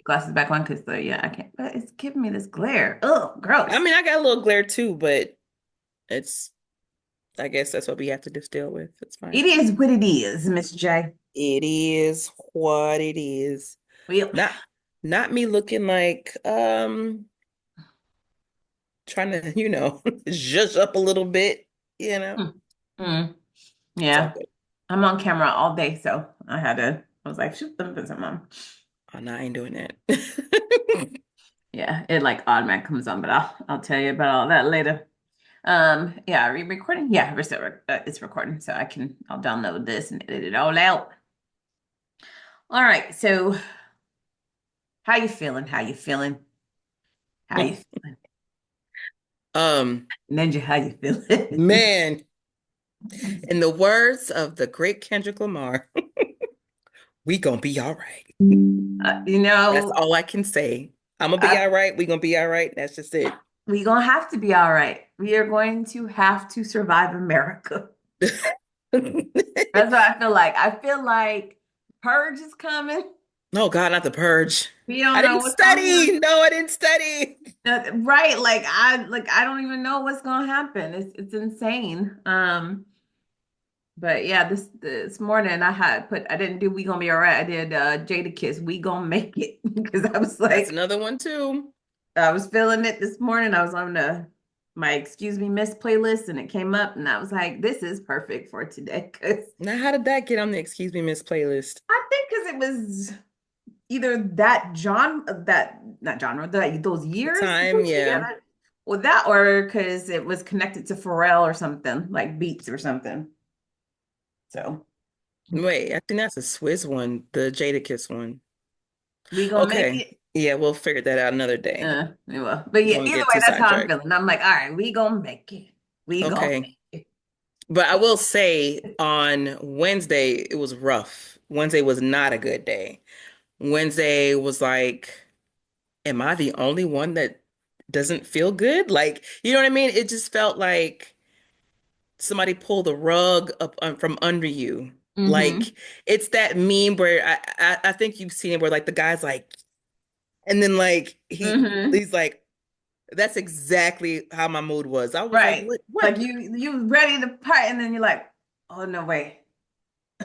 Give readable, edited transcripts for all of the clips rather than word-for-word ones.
glasses back on because yeah, I can't. But it's giving me this glare. Oh, I gross. mean, I got a little glare too, but it's, I guess that's what we have to just deal with. It's fine. It is what it is, Miss J. It is what it is. Well, Not not me looking like trying to, zhuzh up a little bit, you know. mm, mm, It's all yeah, good. I'm on camera all day, so I had to. I was like, shoot, let me put some on. Oh, no, I ain't doing that. Yeah, it like automatic comes on, but I'll tell you about all that later. Yeah, are we recording? Yeah, it's recording, so I'll download this and edit it all out. All right, so how you feeling? How you feeling? How you feeling? Um, Ninja, how you feeling? Man, in the words of the great Kendrick Lamar, we gonna be all right. You That's know, all I can say. I'm gonna be I, all right. We gonna be all right. That's just it. we gonna have to be all right. We are going to have to survive America. That's what I feel like. I feel like purge is coming. Oh God, not the purge. We I don't know didn't what's gonna happen. study. No, I didn't study. Right, like I don't even know what's gonna happen. It's insane. But yeah, this morning I didn't do We Gonna Be All Right. I did Jada Kiss We Gonna Make It because That's another one too. I was feeling it this morning. I was on my Excuse Me Miss playlist and it came up and I was like, this is perfect for today because Now, how did that get on the Excuse Me Miss playlist? I think because it was either that genre, that not genre, that those The years time, put yeah. together, or that, or because it was connected to Pharrell or something, like Beats or something. So Wait, I think that's a Swiss one, the Jadakiss one. we gonna make Okay. it. Yeah, we'll figure that out another day. Well, but yeah, Don't either get way, too that's how I'm sidetracked. feeling. I'm like, all right, we gonna make it. We gonna Okay. make But I will say on Wednesday, it was rough. Wednesday was not a good day. Wednesday was like, am I the only one that doesn't feel good? Like, you know what I mean? It just felt like somebody pulled the rug up from under you. it. Like, it's that meme where I think you've seen it where like the guy's like, and then like Mm-hmm. he's like, that's exactly how my mood was. I was like, Right. what? Like you ready to part, and then you're like, oh no, wait.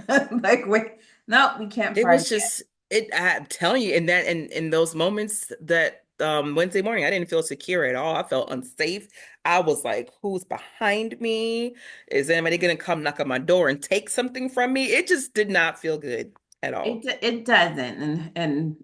Like, wait, no, we can't It party was yet. just it. I'm telling you, in that in those moments that Wednesday morning, I didn't feel secure at all. I felt unsafe. I was like, who's behind me? Is anybody gonna come knock on my door and take something from me? It just did not feel good at all. It doesn't, and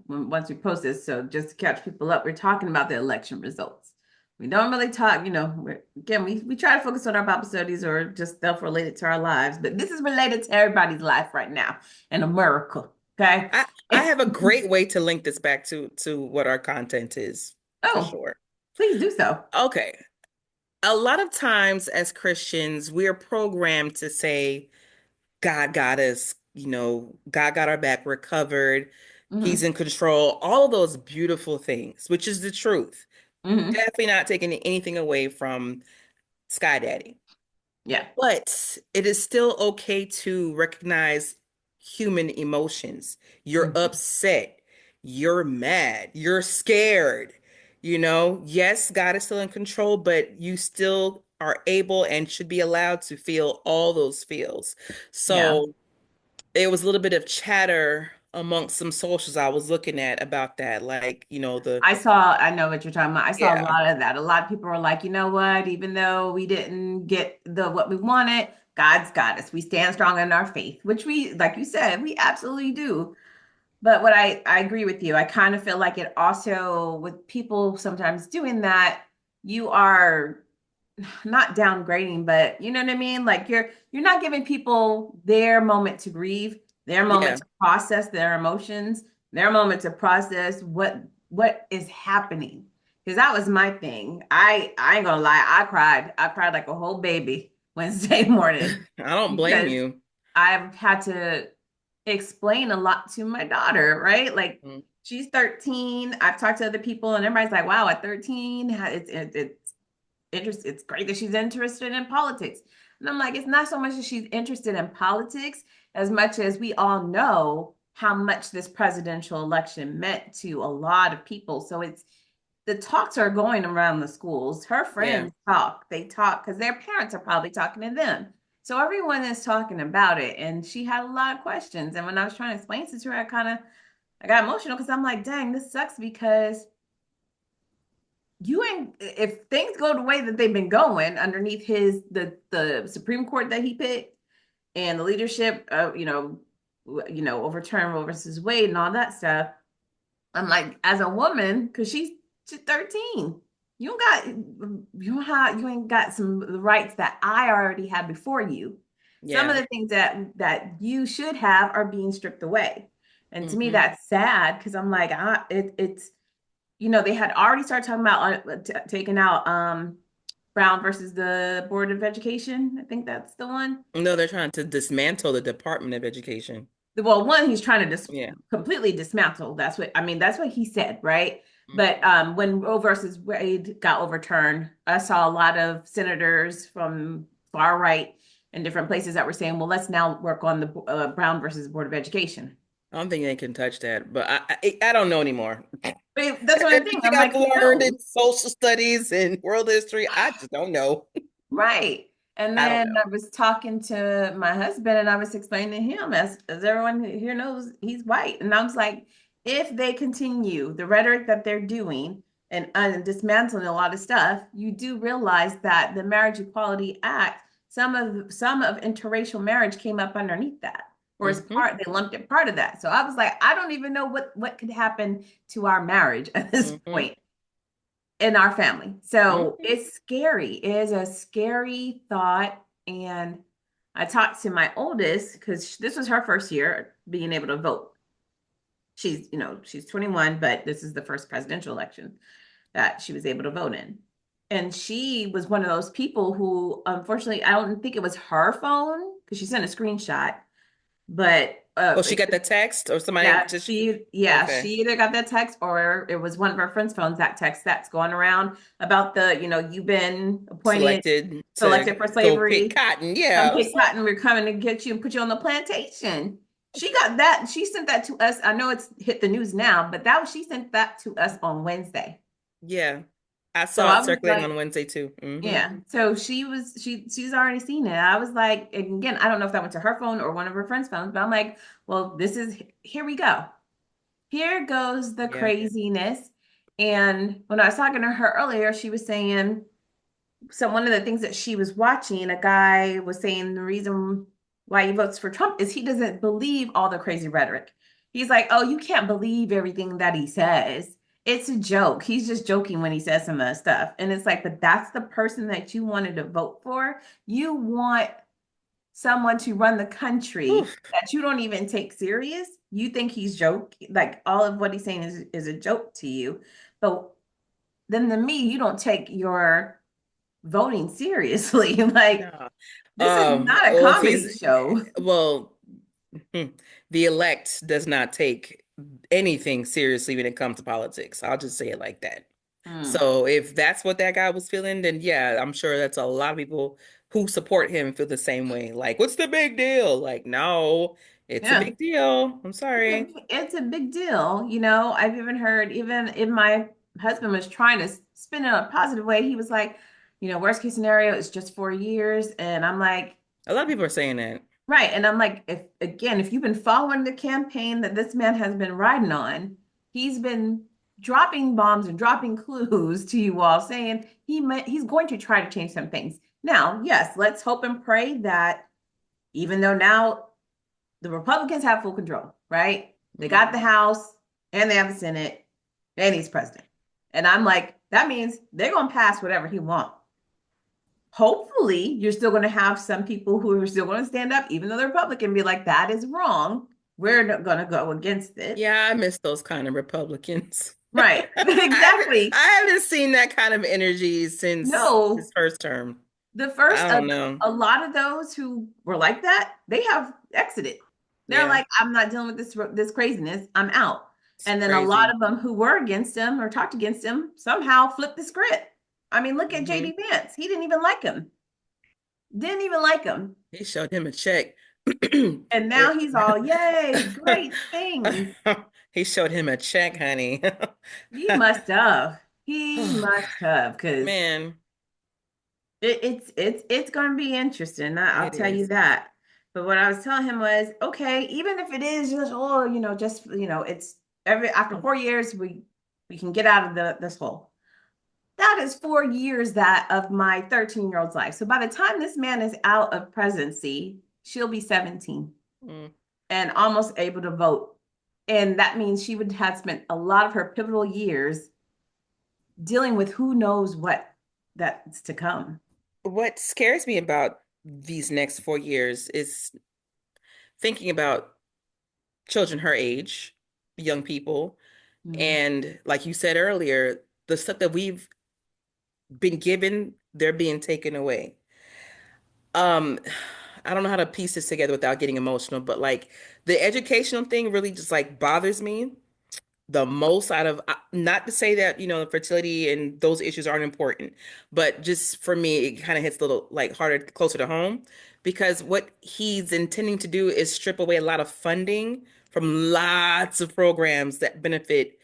once we post this, so just to catch people up, we're talking about the election results. We don't really talk, again, we try to focus on our Bible studies or just stuff related to our lives, but this is related to everybody's life right now in America. Okay. I have a great way to link this back to what our content is for Oh, sure. please do so. Okay. A lot of times as Christians, we are programmed to say, God got us, God got our back, we're covered, He's Hmm. in control, all of those beautiful things, which is the truth. Hmm. Definitely not taking anything away from Sky Daddy. Yeah. But it is still okay to recognize human emotions. You're Hmm. upset, you're mad, you're scared. Yes, God is still in control, but you still are able and should be allowed to feel all those feels. Yeah. So there was a little bit of chatter amongst some socials I was looking at about that. Like, I know what you're talking about. I saw a yeah, lot of that. A lot of people were like, you know what? Even though we didn't get what we wanted, God's got us. We stand strong in our faith, which we, like you said, we absolutely do. But what I agree with you. I kind of feel like it also, with people sometimes doing that, you are not downgrading, but you know what I mean? Like you're not giving people their moment to grieve, their moment yeah, to process their emotions, their moment to process what is happening. Because that was my thing. I ain't gonna lie, I cried. I cried like a whole baby Wednesday morning I don't blame because you. I've had to explain a lot to my daughter, right? Like Mm. she's 13. I've talked to other people and everybody's like, wow, at 13, it's it's great that she's interested in politics. And I'm like, it's not so much that she's interested in politics as much as we all know how much this presidential election meant to a lot of people. So it's the talks are going around the schools. Her Yeah. friends talk. They talk because their parents are probably talking to them. So everyone is talking about it. And she had a lot of questions. And when I was trying to explain it to her, I got emotional because I'm like, dang, this sucks because you ain't if things go the way that they've been going underneath the Supreme Court that he picked and the leadership overturn Roe versus Wade and all that stuff. I'm like, as a woman, because she's 13, you ain't got some of the rights that I already had before you. Some of Yeah. the things that you should have are being stripped away. And to me, Hmm. that's sad because I'm like, it's they had already started talking about taking out Brown versus the Board of Education. I think that's the one. No, they're trying to dismantle the Department of Education. Well, one, he's trying to Yeah. completely dismantle. That's what he said, right? But Hmm. when Roe versus Wade got overturned, I saw a lot of senators from far right and different places that were saying, well, let's now work on the Brown versus Board of Education. I don't think they can touch that, but I don't know anymore. But that's what I'm thinking. Everything I'm I've like, who learned knows? in social studies and world history, I just don't know. Right. And I don't then know. I was talking to my husband and I was explaining to him, as everyone here knows, he's white. And I was like, if they continue the rhetoric that they're doing and dismantling a lot of stuff, you do realize that the Marriage Equality Act, some of interracial marriage came up underneath that, or as Hmm. they lumped it part of that. So I was like, I don't even know what could happen to our marriage at this Hmm. point in our family. So Hmm. it's scary. It is a scary thought. And I talked to my oldest because this was her first year being able to vote. She's 21, but this is the first presidential election that she was able to vote in. And she was one of those people who, unfortunately, I don't think it was her phone because she sent a screenshot, but Oh, she got the text or somebody yeah, just she okay. either got that text or it was one of her friends' phones, that text that's going around about you've been appointed, Selected to selected for go pick slavery. cotton. Come Yeah. I was pick cotton. We're coming to get you and put you on the plantation. She got that. She sent that to us. I know it's hit the news now, but she sent that to us on Wednesday. yeah. I So saw I it was circulating like, on Wednesday too. Hmm. yeah. So she's already seen it. I was like, and again, I don't know if that went to her phone or one of her friends' phones, but I'm like, well, here we go. Here goes the Yeah. craziness. And when I was talking to her earlier, she was saying, so one of the things that she was watching, a guy was saying the reason why he votes for Trump is he doesn't believe all the crazy rhetoric. He's like, oh, you can't believe everything that he says. It's a joke. He's just joking when he says some of the stuff. And it's like, but that's the person that you wanted to vote for. You want someone to run the country Oof. that you don't even take serious. You think he's joke, like all of what he's saying is a joke to you. But then to me, you don't take your voting seriously. Like No. this is not a Well, if comedy he's show. well, the elect does not take anything seriously when it comes to politics. I'll just say it like that. Mm, So if that's what that guy was feeling, then yeah, I'm sure that's a lot of people who support him feel the same way. Like, what's the big deal? Like, no, it's a yeah. big deal. I'm sorry. It's a big deal. I've even heard, even if my husband was trying to spin it in a positive way, he was like, worst case scenario is just 4 years. And I'm like, A lot of people are saying that. right. And I'm like, if you've been following the campaign that this man has been riding on, he's been dropping bombs and dropping clues to you all saying he's going to try to change some things. Now, yes, let's hope and pray that even though now the Republicans have full control, right? They got the Mhm. House and they have the Senate and he's president. And I'm like, that means they're going to pass whatever he wants. Hopefully, you're still going to have some people who are still going to stand up, even though the Republican be like, that is wrong. We're not going to go against it. Yeah, I miss those kind of Republicans. Right. Exactly. I haven't seen that kind of energy since his No, first term. the I first of don't know. a lot of those who were like that, they have exited. They're Yeah, like, I'm not dealing with this craziness. I'm out. it's And then a lot crazy. of them who were against him or talked against him somehow flipped the script. I mean, look at Hmm. JD Vance. He didn't even like him. Didn't even like him. He showed him a check. And now he's all, yay, great things. He showed him a check, honey. He must have. He must have, because Man, it's going to be interesting. I'll it tell you is. that. But what I was telling him was, okay, even if it is just, oh, just, it's every after 4 years we can get out of this hole. That is 4 years that of my 13-year-old's life. So by the time this man is out of presidency, she'll be 17 Mm. and almost able to vote. And that means she would have spent a lot of her pivotal years dealing with who knows what that's to come. What scares me about these next 4 years is thinking about children her age, young people, Mm-hmm. and like you said earlier, the stuff that we've been given, they're being taken away. Um, I don't know how to piece this together without getting emotional, but like the educational thing really just like bothers me the most out of not to say that, fertility and those issues aren't important, but just for me, it kind of hits a little like harder, closer to home because what he's intending to do is strip away a lot of funding from lots of programs that benefit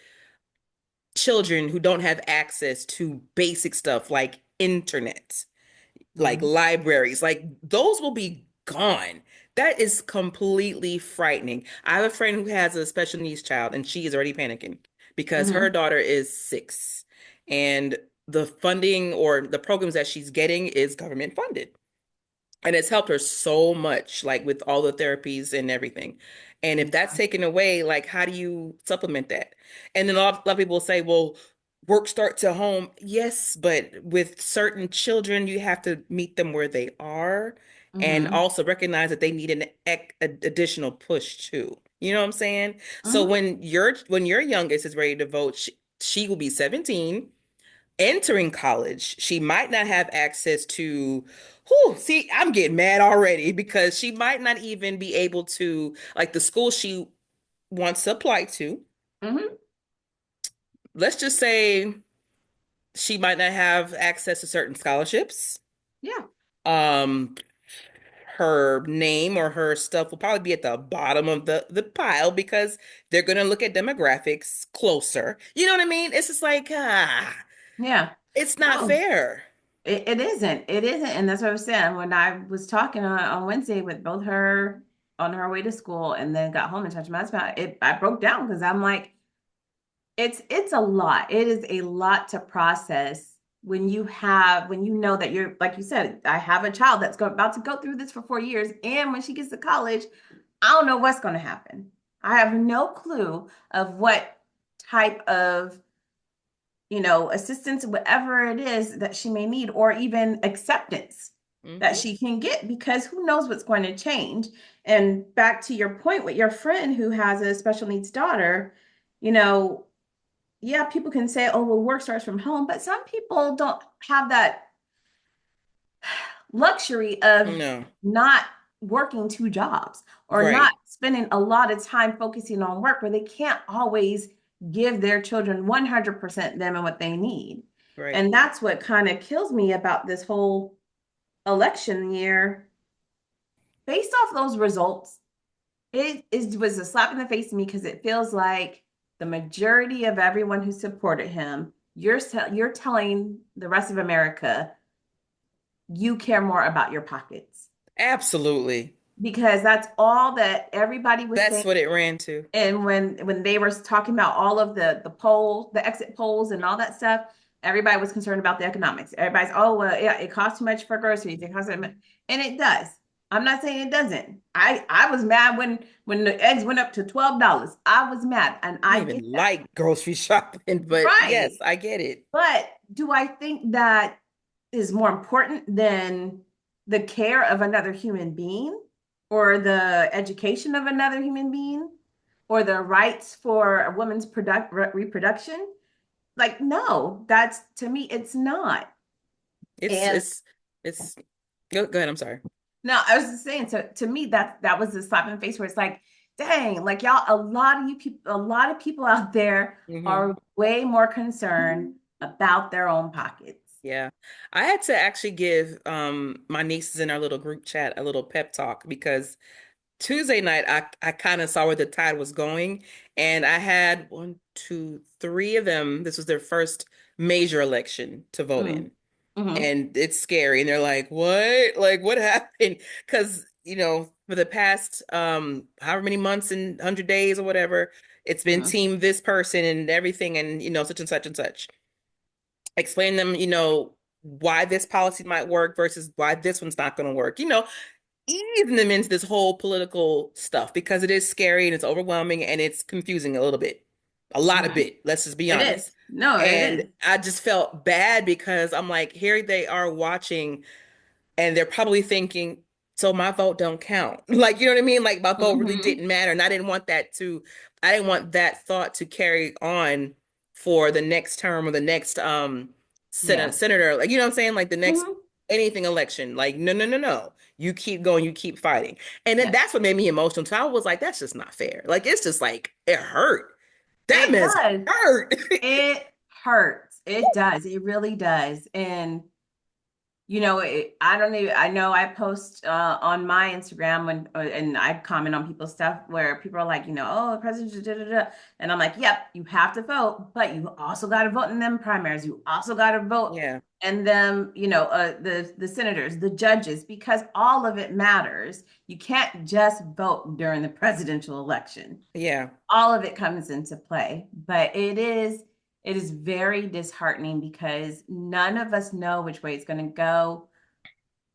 children who don't have access to basic stuff like internet, like Mm-hmm. libraries, like those will be gone. That is completely frightening. I have a friend who has a special needs child and she is already panicking because her Mm-hmm. daughter is 6 and the funding or the programs that she's getting is government funded. And it's helped her so much, like with all the therapies and everything. And if that's taken away, like how do you supplement that? And then a lot of people will say, well, work starts at home. Yes, but with certain children, you have to meet them where they are and Mm-hmm. also recognize that they need additional push too. You know what I'm saying? So Mm-hmm. when your youngest is ready to vote, she will be 17 entering college, she might not have access to, whew, see, I'm getting mad already because she might not even be able to, like the school she wants to apply to. Mm-hmm. Let's just say she might not have access to certain scholarships. Yeah. Um, her name or her stuff will probably be at the bottom of the pile because they're going to look at demographics closer. You know what I mean? It's just like, Yeah. it's not No, fair. it isn't. It isn't. And that's what I was saying when I was talking on Wednesday with both her on her way to school and then got home and touched my husband. I broke down because I'm like, it's a lot. It is a lot to process when you know that you're like you said, I have a child that's about to go through this for 4 years, and when she gets to college, I don't know what's going to happen. I have no clue of what type of assistance, whatever it is that she may need, or even acceptance that Hmm. she can get, because who knows what's going to change. And back to your point with your friend who has a special needs daughter, you know, yeah, people can say, oh, well, work starts from home, but some people don't have that luxury of No, not working two jobs or not right. spending a lot of time focusing on work where they can't always give their children 100% them and what they need. Right. And that's what kind of kills me about this whole election year. Based off those results, was a slap in the face to me because it feels like the majority of everyone who supported him, you're telling the rest of America you care more about your pockets, Absolutely. because that's all that everybody was That's saying. what it ran to. And when they were talking about all of the polls, the exit polls and all that stuff, everybody was concerned about the economics. Everybody's, oh well, yeah, it costs too much for groceries. It costs, and it does. I'm not saying it doesn't. I was mad when the eggs went up to $12. I was mad, and I I don't get even that. like grocery shopping, but yes, Right. I get it. But do I think that is more important than the care of another human being, or the education of another human being, or the rights for a woman's reproduction? Like, no, that's, to me, it's not. It's And it's it's go ahead, I'm sorry. no, I was just saying, to me, that was the slap in the face where it's like, dang, like y'all, a lot of people out there Hmm. are way more concerned about their own pockets. Yeah. I had to actually give my nieces in our little group chat a little pep talk because Tuesday night, I kind of saw where the tide was going, and I had one, two, three of them. This was their first major election to vote Mm, in, hmm and it's scary. And they're like, "What? Like, what happened?" Because for the past however many months and 100 days or whatever, it's been hmm team this person and everything, and such and such and such. Explain them, why this policy might work versus why this one's not going to work. Easing them into this whole political stuff because it is scary and it's overwhelming and it's confusing a little bit. A lot of hmm bit, let's just be It honest. is. No, it And is. I just felt bad because I'm like, here they are watching and they're probably thinking, so my vote don't count. Like, you know what I mean? Like my vote really Hmm didn't matter. And I didn't want that thought to carry on for the next term or the next Yeah. senator. Like, you know what I'm saying? Like the next hmm anything election. Like, no, no, no, no. You keep going, you keep fighting. And then Yeah. that's what made me emotional. So I was like, that's just not fair. Like, it's just like it hurt. That It mess does. hurt. It hurts. It does. It really does. And I don't even, I know I post on my Instagram and I comment on people's stuff where people are like, oh, the president, da, da, da. And I'm like, yep, you have to vote, but you also got to vote in them primaries. You also got to vote Yeah. and them, the senators, the judges, because all of it matters. You can't just vote during the presidential election. Yeah. All of it comes into play, but it is very disheartening because none of us know which way it's going to go.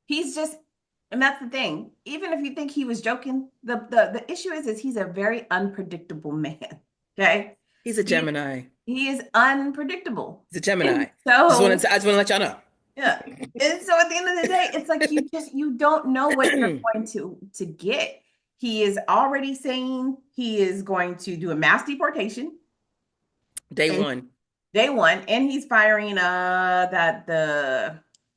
He's just, and that's the thing. Even if you think he was joking, the issue is he's a very unpredictable man. Okay, He's a he Gemini. he is unpredictable, He's a Gemini. and so I just want to let y'all know. yeah, and so at the end of the day, it's like you don't know what you're going to get. He is already saying he is going to do a mass deportation, Day and one. day one, and he's firing that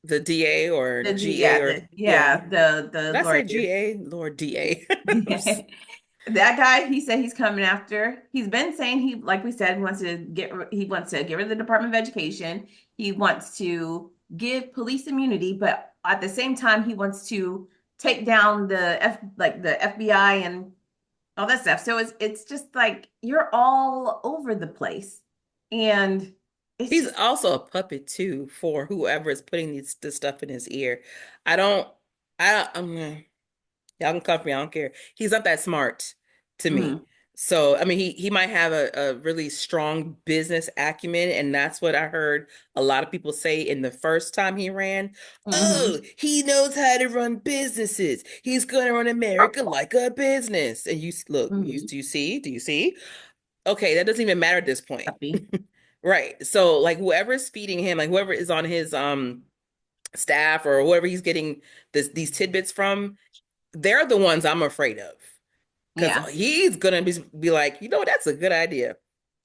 The DA or the GA yeah or the yeah. yeah the Did I say lawyer. GA? Lord DA. That guy, he said he's coming after. He's been saying like we said, he wants to get rid of the Department of Education. He wants to give police immunity, but at the same time, he wants to take down the FBI and all that stuff. So it's just like you're all over the place, and it's He's just also a puppet too for whoever is putting this stuff in his ear. I don't y'all can cuff me, I don't care. He's not that smart to me. mm, So, I mean, he might have a really strong business acumen, and that's what I heard a lot of people say in the first time he ran. Oh, hmm he knows how to run businesses. He's gonna run America like a business. And look, hmm do you see? Okay, that doesn't even matter at this point. puppy. Right. So, like whoever's feeding him, like whoever is on his staff or whoever he's getting these tidbits from, they're the ones I'm afraid of. Because Yeah. he's gonna be like, that's a good idea.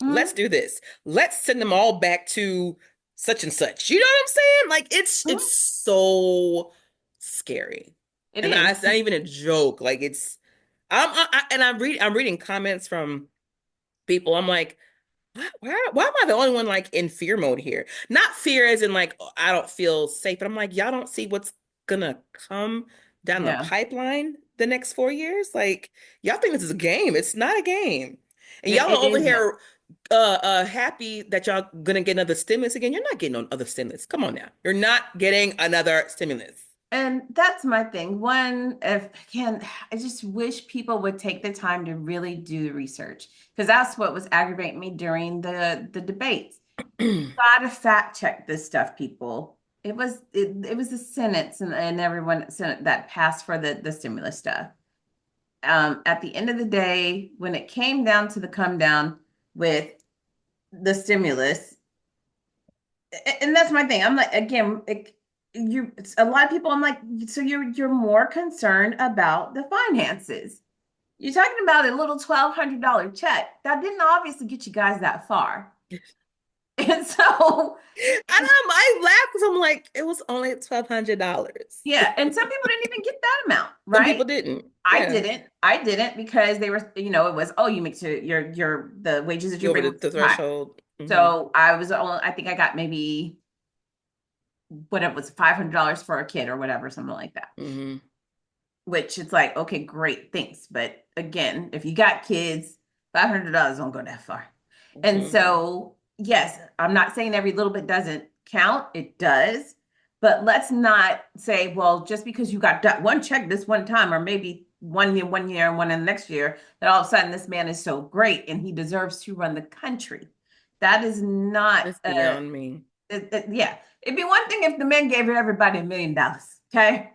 Let's hmm do this. Let's send them all back to such and such. You know what I'm saying? Like it's hmm so scary. It And is. it's not even a joke. Like I'm reading comments from people. I'm like, why am I the only one like in fear mode here? Not fear as in like, oh, I don't feel safe, but I'm like, y'all don't see what's gonna come down the Yeah. pipeline the next 4 years? Like, y'all think this is a game. It's not a game. And It, y'all it are over isn't. here happy that y'all gonna get another stimulus again. You're not getting another stimulus. Come on now. You're not getting another stimulus. And that's my thing. One, if again, I just wish people would take the time to really do the research because that's what was aggravating me during the debates. Gotta fact check this stuff, people. It was the Senate and everyone Senate that passed for the stimulus stuff. At the end of the day, when it came down to the come down with the stimulus, and that's my thing. I'm like, again, you a lot of people. I'm like, so you're more concerned about the finances. You're talking about a little $1,200 check that didn't obviously get you guys that far, and so I laugh because I'm like, it was only $1,200. yeah, and some people didn't even get that amount, Some people right? didn't. I Yeah. didn't. I didn't because they were, it was, oh, you make your the wages that You you're over bringing the is too high. threshold. So I was only, I think I got maybe whatever it was $500 for a kid or whatever, something like that. Hmm which it's like, okay, great, thanks. But again, if you got kids, $500 don't go that far. And Mhm. so, yes, I'm not saying every little bit doesn't count, it does. But let's not say, well, just because you got that one check this one time, or maybe 1 year, and one in the next year, that all of a sudden this man is so great and he deserves to run the country. That is not, It's beyond me. yeah. It'd be one thing if the man gave everybody $1 million. Okay.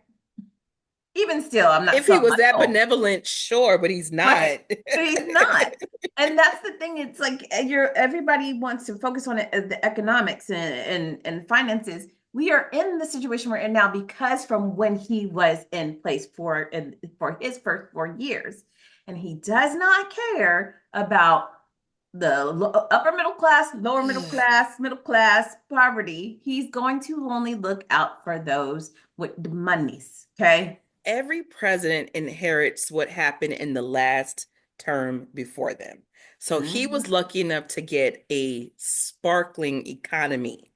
Even still, I'm not If he selling was my that soul. benevolent, sure, but he's Right. not. But he's not. And that's the thing. It's like everybody wants to focus on it, the economics and finances. We are in the situation we're in now because from when he was in place for his first 4 years. And he does not care about the upper middle class, lower middle class, poverty. He's going to only look out for those with the monies. Okay. Every president inherits what happened in the last term before them. So he was Mhm. lucky enough to get a sparkling economy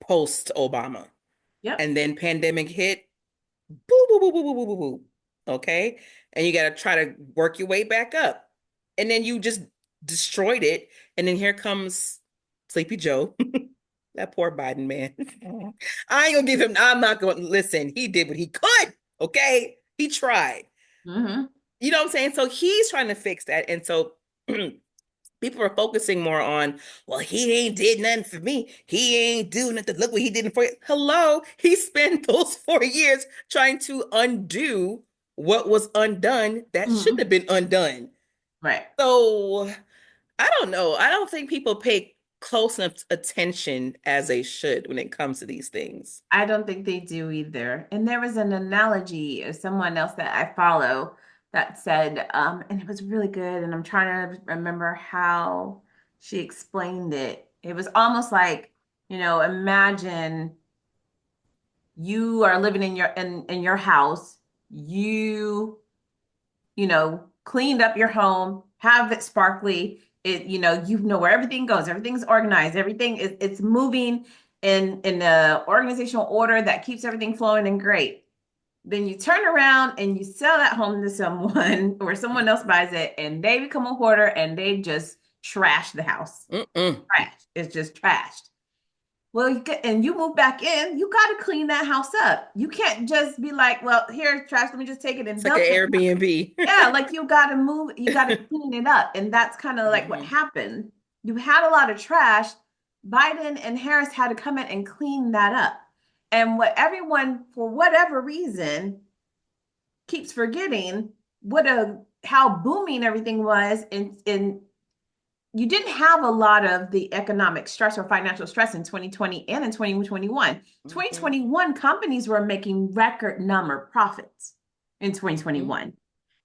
post Obama. Yep. And then pandemic hit, boo, boo, boo, boo, boo, boo, boo, boo. Okay. And you got to try to work your way back up. And then you just destroyed it. And then here comes Sleepy Joe. That poor Biden man. I ain't gonna give him, I'm not gonna listen. He did what he could. Okay. He tried. Hmm. You know what I'm saying? So he's trying to fix that. And so people are focusing more on, well, he ain't did nothing for me. He ain't do nothing. Look what he did for you. Hello. He spent those 4 years trying to undo what was undone that shouldn't Hmm. have been undone. Right. So I don't know. I don't think people pay close enough attention as they should when it comes to these things. I don't think they do either. And there was an analogy of someone else that I follow that said, and it was really good. And I'm trying to remember how she explained it. It was almost like, imagine you are living in your house. Cleaned up your home, have it sparkly. You know where everything goes, everything's organized, everything is it's moving in the organizational order that keeps everything flowing and great. Then you turn around and you sell that home to someone or someone else buys it and they become a hoarder and they just trash the house. Mm-mm. Trash. It's just trashed. Well, and you move back in, you got to clean that house up. You can't just be like, well, here's trash. Let me just take it and It's like an dump it. Airbnb. Yeah, like you got to move, you got to clean it up. And that's kind of like what Hmm. happened. You had a lot of trash. Biden and Harris had to come in and clean that up. And what everyone, for whatever reason, keeps forgetting how booming everything was in you didn't have a lot of the economic stress or financial stress in 2020 and in 2021. Hmm. 2021 companies were making record number profits in Hmm. 2021.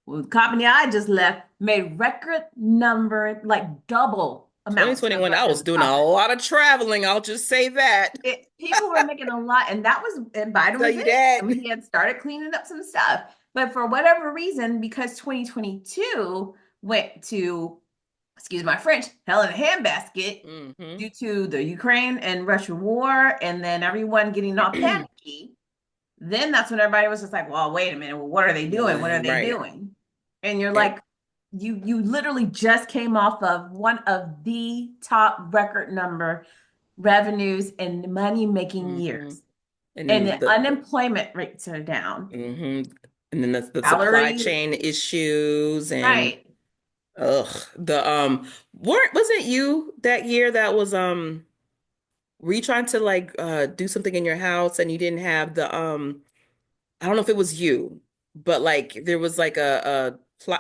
Well, the company I just left made record number, like double amounts of 2021, I was doing a profit. lot of traveling. I'll just say that. People were making a lot, and and Biden Tell was you in. that. I mean, he had started cleaning up some stuff, but for whatever reason, because 2022 went to, excuse my French, hell in a handbasket Hmm. due to the Ukraine and Russia war, and then everyone getting all panicky. Then that's when everybody was just like, well, wait a minute, well, what are they doing? What are they Right. doing? And you're Yep. like, you literally just came off of one of the top record number revenues and money making Hmm. years. And And then the unemployment rates are down. hmm and then the supply Salary, chain issues and right. the weren't wasn't you that year that was were you trying to like do something in your house and you didn't have the I don't know if it was you, but like there was like a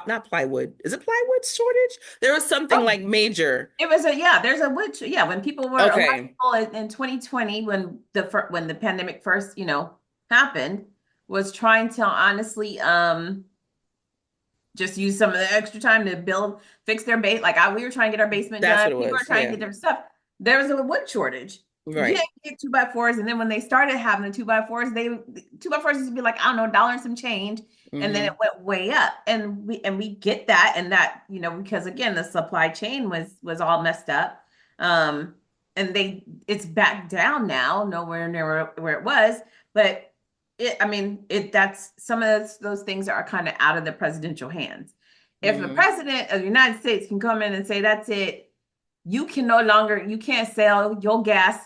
not plywood. Is it plywood shortage? There was something Oh, like major. it was there's a witch. Yeah, when people were, a lot of Okay. people in 2020, when the pandemic first, happened, was trying to honestly, just use some of the extra time to fix their base. Like we were trying to get our basement That's done. what it People are was. trying to Yeah. get different stuff. There was a wood shortage. You Right. can't get 2x4s. And then when they started having the 2x4s, 2x4s used to be like, I don't know, a dollar and some change. And then it Hmm. went way up. And we get that. And that, because again, the supply chain was all messed up. Um, and it's back down now, nowhere near where it was. But I mean, that's some of those things are kind of out of the presidential hands. If the Hmm. president of the United States can come in and say, that's it, you can no longer, you can't sell your gas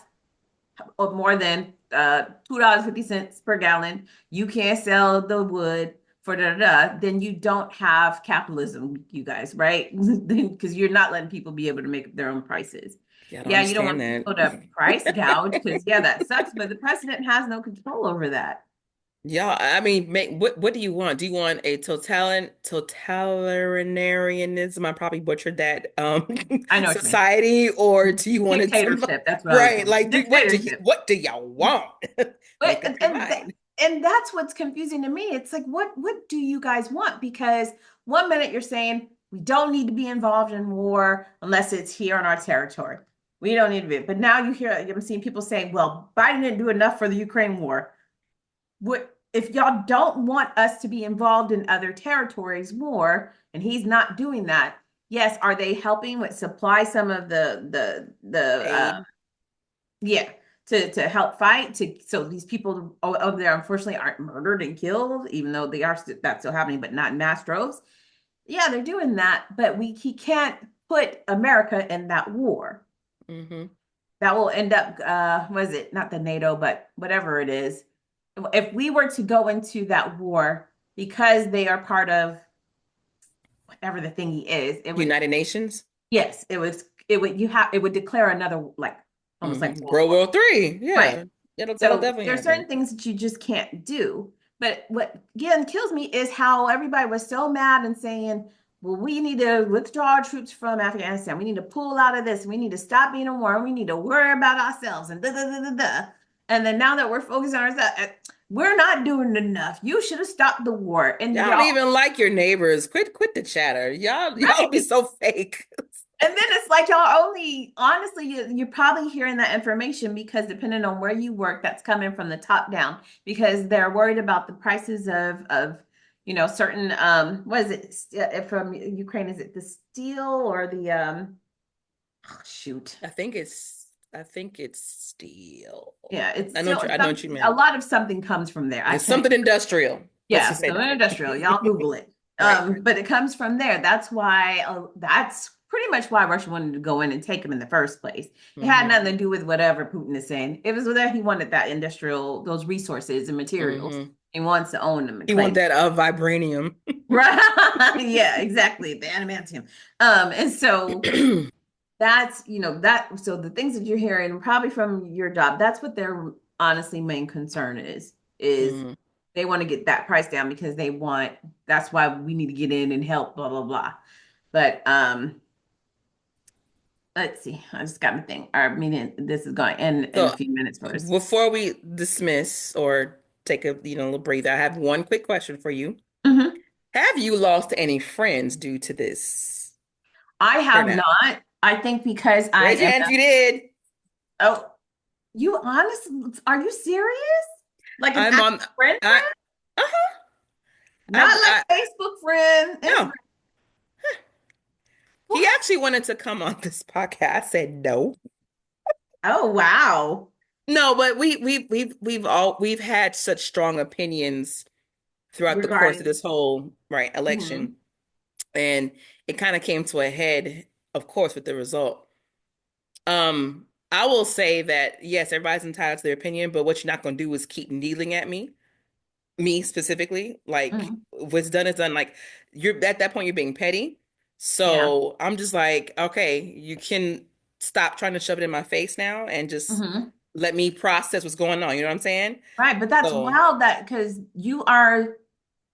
of more than $2.50 per gallon. You can't sell the wood for da da da. Then you don't have capitalism, you guys, right? Because you're not letting people be able to make up their own prices. Yeah, I don't Yeah, you don't understand want that. people to price gouge because yeah, that sucks. But the president has no control over that. Yeah, I mean, what do you want? Do you want a totalitarianism? I probably butchered that I know what you mean. society, or do you want it to Dictatorship. That's what I was right? going. Like, Dictatorship. what do y'all want? But Make up your mind. and that's what's confusing to me. It's like, what do you guys want? Because one minute you're saying we don't need to be involved in war unless it's here on our territory. We don't need to be. But now you hear I'm seeing people saying, well, Biden didn't do enough for the Ukraine war. What if y'all don't want us to be involved in other territories more, and he's not doing that? Yes, are they helping with supply some of the Aid. yeah, to help fight to so these people over there unfortunately aren't murdered and killed, even though they are that's still happening, but not in mass droves. Yeah, they're doing that, but we he can't put America in that war. Hmm. That will end up was it not the NATO, but whatever it is. If we were to go into that war because they are part of whatever the thingy is, it would United Nations. yes, it would declare another like almost like World World War. War Three. Right. Yeah, that'll So definitely there are happen. certain things that you just can't do. But what again kills me is how everybody was so mad and saying, well, we need to withdraw our troops from Afghanistan. We need to pull out of this. We need to stop being a war. We need to worry about ourselves and da da da da da. And then now that we're focused on ourselves, we're not doing enough. You should have stopped the war. And Y'all don't y'all, even like your neighbors. Quit the chatter. Y'all be right. so fake. And then it's like y'all only, honestly, you're probably hearing that information because depending on where you work, that's coming from the top down because they're worried about the prices of certain what is it from Ukraine? Is it the steel or the oh, shoot? I think it's steel. Yeah, it's I know still what you, I know what you a meant. lot of something comes from there. I It's can't something industrial. Let's yeah, just say so that. industrial. Y'all Google it. Right. But it comes from there. That's why that's pretty much why Russia wanted to go in and take him in the first place. It had Hmm. nothing to do with whatever Putin is saying. It was that he wanted that industrial, those resources and materials. Hmm. He wants to own them and He want claim. that vibranium. Right. Yeah, exactly. The adamantium. And so that's, that so the things that you're hearing probably from your job, that's what their honestly main concern is Hmm. they want to get that price down because that's why we need to get in and help, blah, blah, blah. But let's see. I just got my thing. Our meeting, this is going to end in a So few minutes for us. before we dismiss or take a little breather, I have one quick question for you. Mhm. Have you lost any friends due to this I have turnout? not. I think because I Raise your am hand if you did. oh, you honest, are you serious? Like an I'm actual on. friend, I. Uh-huh. not like I. Facebook friend, Instagram. No. He actually wanted to come on this podcast. I said no. Oh, wow. No, but we've had such strong opinions throughout the course of Regarding, this whole right mhm. election, and it kind of came to a head, of course, with the result. I will say that yes, everybody's entitled to their opinion, but what you're not going to do is keep needling at me specifically. Like Mhm. what's done is done. Like you're at that point, you're being petty. Yeah. So I'm just like, okay, you can stop trying to shove it in my face now and just Hmm. let me process what's going on. You know what I'm saying? Right. But that's So wild that because you are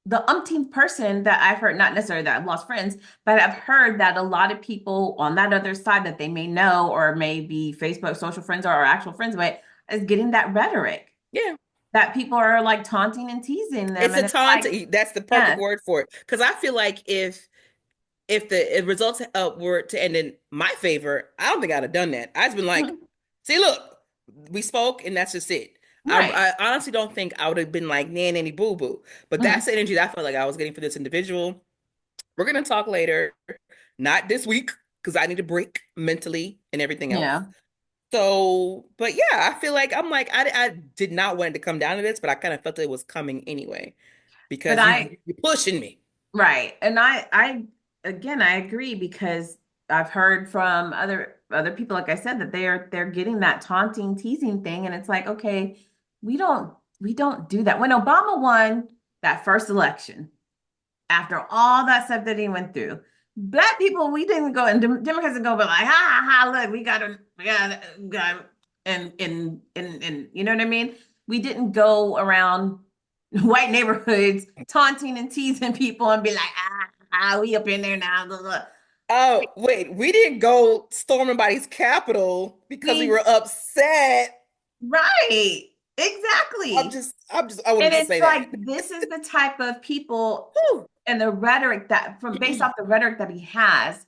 the umpteenth person that I've heard, not necessarily that I've lost friends, but I've heard that a lot of people on that other side that they may know or may be Facebook social friends or actual friends with is getting that rhetoric yeah, that people are like taunting and teasing them. it's a And it's taunt. like, That's the perfect yeah. word for it. Because I feel like if the results were to end in my favor, I don't think I'd have done that. I'd have been like, Mhm. see, look, we spoke and that's just it. Right. I honestly don't think I would have been like, nan, nanny, boo boo. But that's Mhm. the energy that I felt like I was getting for this individual. We're going to talk later, not this week, because I need a break mentally and everything else. Yeah. So, but yeah, I feel like I did not want it to come down to this, but I kind of felt it was coming anyway But because I, you're pushing me. right. And again, I agree because I've heard from other people, like I said, that they're getting that taunting, teasing thing. And it's like, okay, we don't do that. When Obama won that first election, after all that stuff that he went through, black people, we didn't go, and Democrats didn't go, but like, ha ha, look, we got, and you know what I mean? We didn't go around white neighborhoods taunting and teasing people and be like, we up in there now. Blah, blah. Oh, wait, we didn't go storm nobody's Capitol because we We, were upset. right, exactly. I wanted And to it's say like, that. this is the type of people Whew. and the rhetoric that, from based off the rhetoric that he has,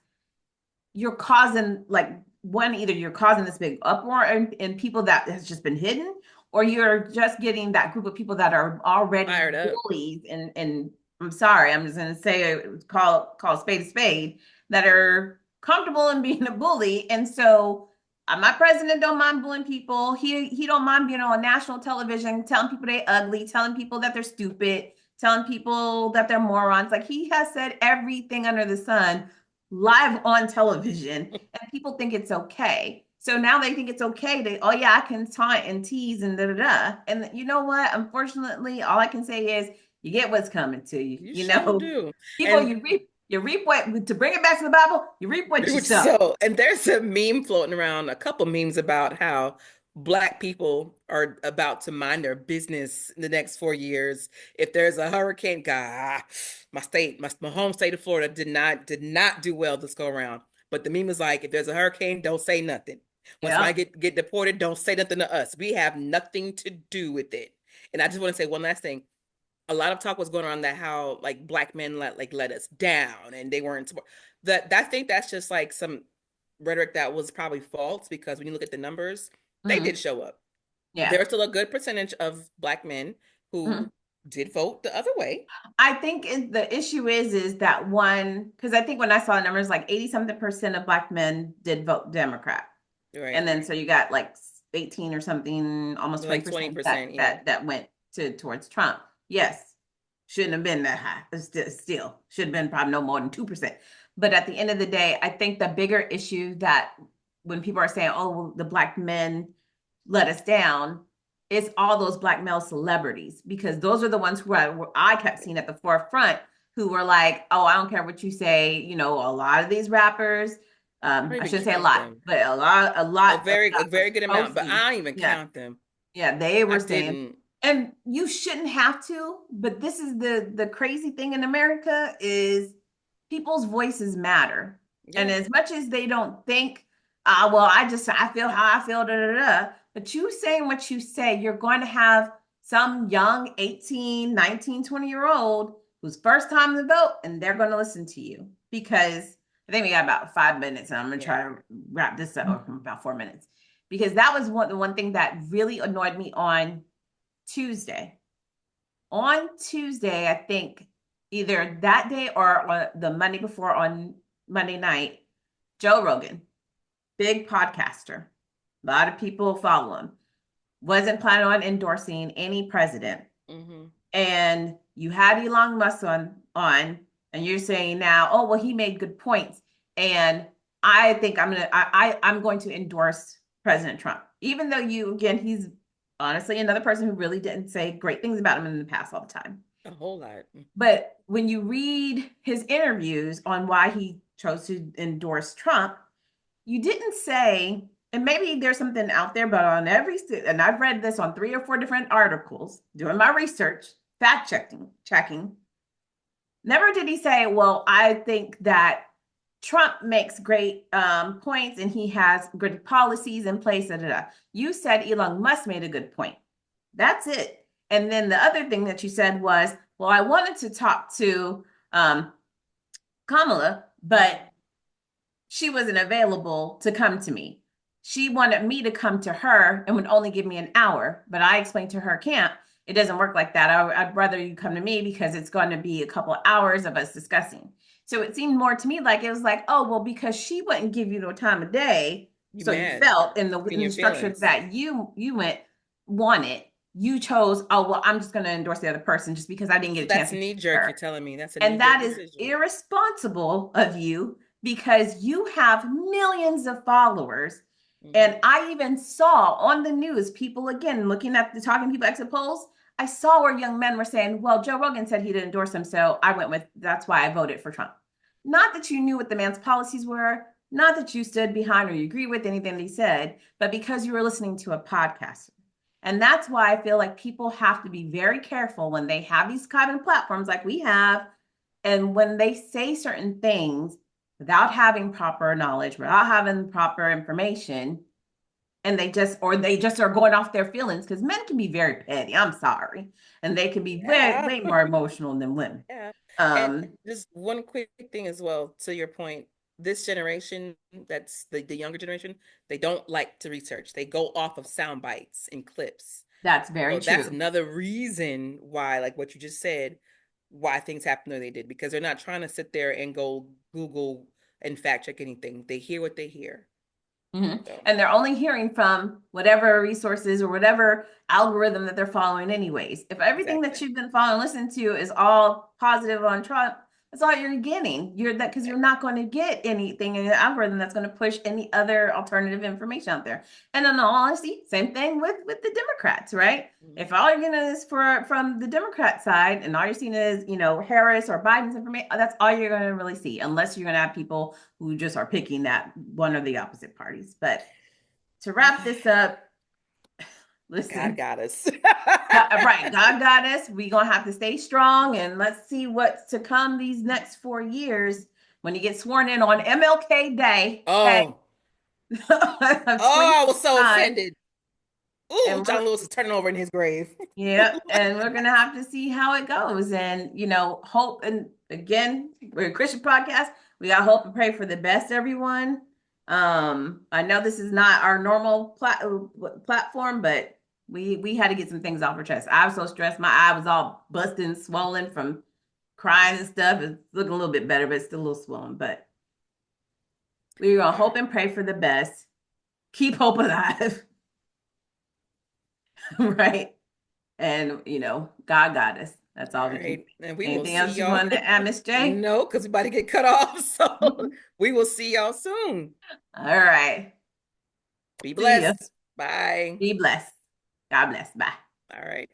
you're causing like one, either you're causing this big uproar in people that has just been hidden, or you're just getting that group of people that are already Fired up. bullies and I'm sorry, I'm just gonna say call a spade, that are comfortable in being a bully. And so my president don't mind bullying people. He don't mind being on national television, telling people they ugly, telling people that they're stupid, telling people that they're morons. Like he has said everything under the sun live on television, and people think it's okay. So now they think it's okay to, oh yeah, I can taunt and tease and da da da. And you know what? Unfortunately, all I can say is you get what's coming to you. You You sure know, do. people, And you reap what, to bring it back to the Bible, you reap what you which sow. so, and there's a meme floating around, a couple memes about how Black people are about to mind their business in the next 4 years. If there's a hurricane, God, my home state of Florida did not do well this go around. But the meme is like, if there's a hurricane, don't say nothing. When somebody Yeah. get deported, don't say nothing to us. We have nothing to do with it. And I just want to say one last thing. A lot of talk was going on that how like Black men let us down and they weren't that I think that's just like some rhetoric that was probably false because when you look at the numbers, they Mm-hmm. did show up. Yeah. There's still a good percentage of Black men Mm-hmm. who did vote the other way. I think the issue is that one, because I think when I saw the numbers, like 80 something percent of black men did vote Democrat. And Right. then so you got like 18 or something, almost Like 20% that 20%, yeah. went towards Trump. Yes, shouldn't have been that high. But still should have been probably no more than 2%. But at the end of the day, I think the bigger issue that when people are saying, oh, well, the black men let us down, it's all those black male celebrities, because those are the ones I kept seeing at the forefront, who were like, oh, I don't care what you say. You know, a lot of these rappers, I don't I even shouldn't say a count lot, them. but a A lot of very a that was very good amount, but posting. I don't even Yeah. count them. Yeah, they I were saying, didn't. and you shouldn't have to, but this is the crazy thing in America is people's voices matter. And Yeah. as much as they don't think, well, I feel how I feel, da da da, but you saying what you say, you're going to have some young 18, 19, 20-year old whose first time to vote, and they're going to listen to you because I think we got about 5 minutes, and I'm going to try Yeah. to wrap this up, or about 4 minutes, because that was the one thing that really annoyed me on Tuesday. On Tuesday, I think either that day or on the Monday before, on Monday night, Joe Rogan, big podcaster, a lot of people follow him, wasn't planning on endorsing any president. Hmm. And you had Elon Musk and you're saying now, oh well, he made good points, and I think I'm going to endorse President Trump, even though he's honestly another person who really didn't say great things about him in the past all the time. A whole lot. But when you read his interviews on why he chose to endorse Trump, you didn't say, and maybe there's something out there, but on and I've read this on 3 or 4 different articles, doing my research, fact checking. Never did he say, well, I think that Trump makes great points and he has good policies in place. Da, da, da. You said Elon Musk made a good point. That's it. And then the other thing that you said was, well, I wanted to talk to Kamala, but she wasn't available to come to me. She wanted me to come to her and would only give me an hour. But I explained to her, camp, it doesn't work like that. I'd rather you come to me because it's going to be a couple of hours of us discussing. So it seemed more to me like it was like, oh, well, because she wouldn't give you no time of day, You So you mad felt in in the your structure feelings. that you went wanted, you chose, oh well, I'm just going to endorse the other person just because I didn't So get a chance that's to knee choose jerk. You're her. telling me that's a knee And jerk that is decision. irresponsible of you because you have millions of followers. And Hmm. I even saw on the news people again looking at the Talking People exit polls. I saw where young men were saying, well, Joe Rogan said he'd endorse him. So I went with that's why I voted for Trump. Not that you knew what the man's policies were, not that you stood behind or you agree with anything that he said, but because you were listening to a podcast. And that's why I feel like people have to be very careful when they have these kind of platforms like we have. And when they say certain things without having proper knowledge, without having proper information, and they just are going off their feelings because men can be very petty. I'm sorry. And they can be way, Yeah. way more emotional than women. Yeah. And Um, just one quick thing as well, to your point, this generation, that's the younger generation, they don't like to research. They go off of sound bites and clips. that's very So that's true. another reason why, like what you just said, why things happen the way they did, because they're not trying to sit there and go Google and fact check anything. They hear what they hear. Mhm. So And they're only hearing from whatever resources or whatever algorithm that they're following, anyways. If everything that exactly. you've been following, listening to is all positive on Trump, that's all you're getting. You're that because you're Exactly. not going to get anything in the algorithm that's going to push any other alternative information out there. And in all honesty, same thing with the Democrats, right? Mhm. If all you're getting is from the Democrat side, and all you're seeing is Harris or Biden's information, that's all you're going to really see, unless you're going to have people who just are picking that one or the opposite parties. But to wrap this up, God listen, got us. right, God got us. We're going to have to stay strong and let's see what's to come these next 4 years when you get sworn in on MLK Day, okay, Oh, of oh, I was so 2025. offended. Ooh, And John Lewis is turning over in his grave. yeah, and we're gonna have to see how it goes, and hope. And again, we're a Christian podcast. We got hope and pray for the best, everyone. I know this is not our normal platform, but we had to get some things off our chest. I was so stressed; my eye was all busting, swollen from crying and stuff. It's looking a little bit better, but it's still a little swollen. But we're gonna All hope right. and pray for the best. Keep hope alive, right? And God got us. That's All all we can right. say. And we will Anything see else you y'all. want to add, Miss J? No, because we about to get cut off. So we will see y'all soon. All right. Be See ya. blessed. Bye. Be blessed. God bless. Bye. All right.